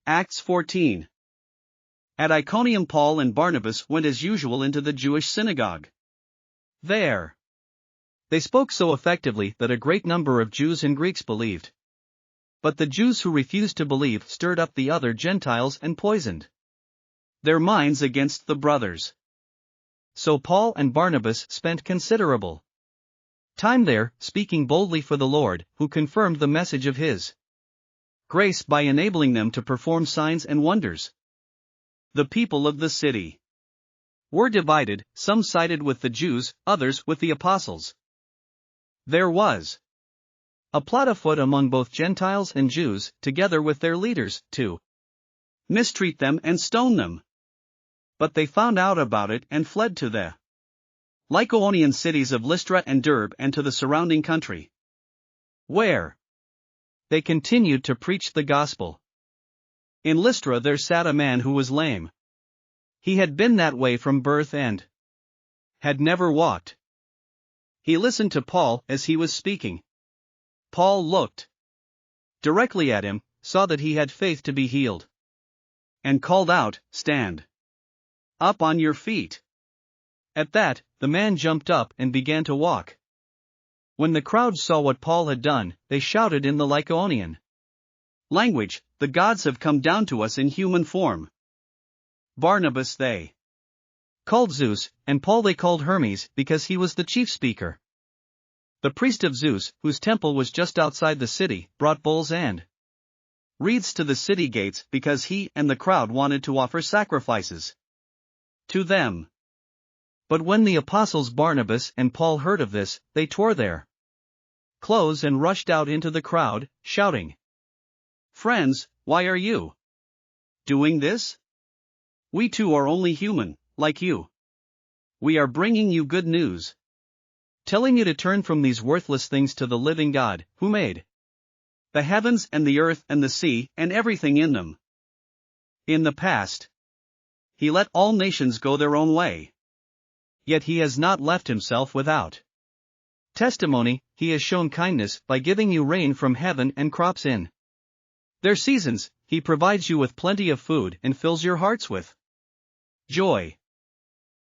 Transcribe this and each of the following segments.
Acts 14. At Iconium Paul and Barnabas went as usual into the Jewish synagogue. There they spoke so effectively that a great number of Jews and Greeks believed. But the Jews who refused to believe stirred up the other Gentiles and poisoned their minds against the brothers. So Paul and Barnabas spent considerable time there, speaking boldly for the Lord, who confirmed the message of his grace by enabling them to perform signs and wonders. The people of the city were divided, some sided with the Jews, others with the apostles. There was a plot afoot among both Gentiles and Jews, together with their leaders, to mistreat them and stone them. But they found out about it and fled to the Lycaonian cities of Lystra and Derbe and to the surrounding country, where they continued to preach the gospel. In Lystra there sat a man who was lame. He had been that way from birth and had never walked. He listened to Paul as he was speaking. Paul looked directly at him, saw that he had faith to be healed, and called out, "Stand up on your feet." At that, the man jumped up and began to walk. When the crowd saw what Paul had done, they shouted in the Lycaonian language, "The gods have come down to us in human form." Barnabas they called Zeus, and Paul they called Hermes, because he was the chief speaker. The priest of Zeus, whose temple was just outside the city, brought bulls and wreaths to the city gates because he and the crowd wanted to offer sacrifices to them. But when the apostles Barnabas and Paul heard of this, they tore their clothes and rushed out into the crowd, shouting, "Friends, why are you doing this? We too are only human, like you. We are bringing you good news, telling you to turn from these worthless things to the living God, who made the heavens and the earth and the sea and everything in them. In the past, he let all nations go their own way. Yet he has not left himself without testimony. He has shown kindness by giving you rain from heaven and crops in their seasons. He provides you with plenty of food and fills your hearts with joy."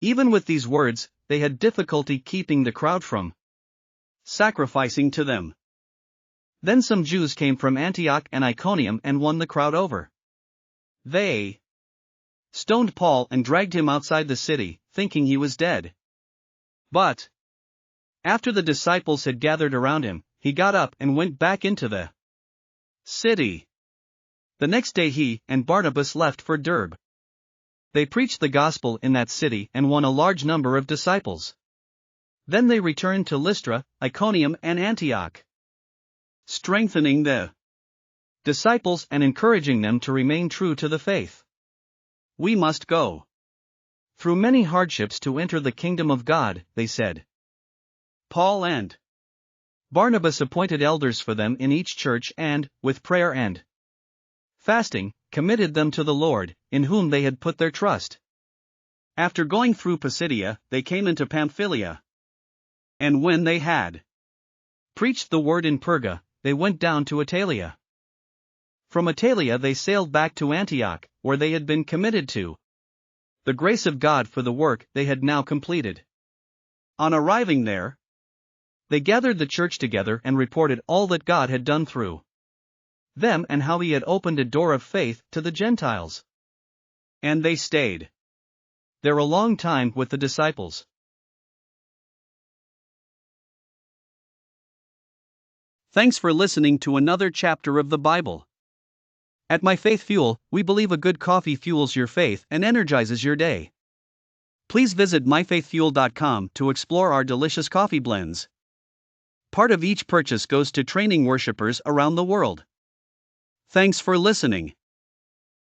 Even with these words, they had difficulty keeping the crowd from sacrificing to them. Then some Jews came from Antioch and Iconium and won the crowd over. They stoned Paul and dragged him outside the city, thinking he was dead. But after the disciples had gathered around him, he got up and went back into the city. The next day he and Barnabas left for Derbe. They preached the gospel in that city and won a large number of disciples. Then they returned to Lystra, Iconium and Antioch, strengthening the disciples and encouraging them to remain true to the faith. "We must go through many hardships to enter the kingdom of God," they said. Paul and Barnabas appointed elders for them in each church and, with prayer and fasting, committed them to the Lord, in whom they had put their trust. After going through Pisidia, they came into Pamphylia. And when they had preached the word in Perga, they went down to Attalia. From Attalia they sailed back to Antioch, where they had been committed to the grace of God for the work they had now completed. On arriving there, they gathered the church together and reported all that God had done through them and how he had opened a door of faith to the Gentiles. And they stayed there a long time with the disciples. Thanks for listening to another chapter of the Bible. At My Faith Fuel, we believe a good coffee fuels your faith and energizes your day. Please visit myfaithfuel.com to explore our delicious coffee blends. Part of each purchase goes to training worshipers around the world. Thanks for listening.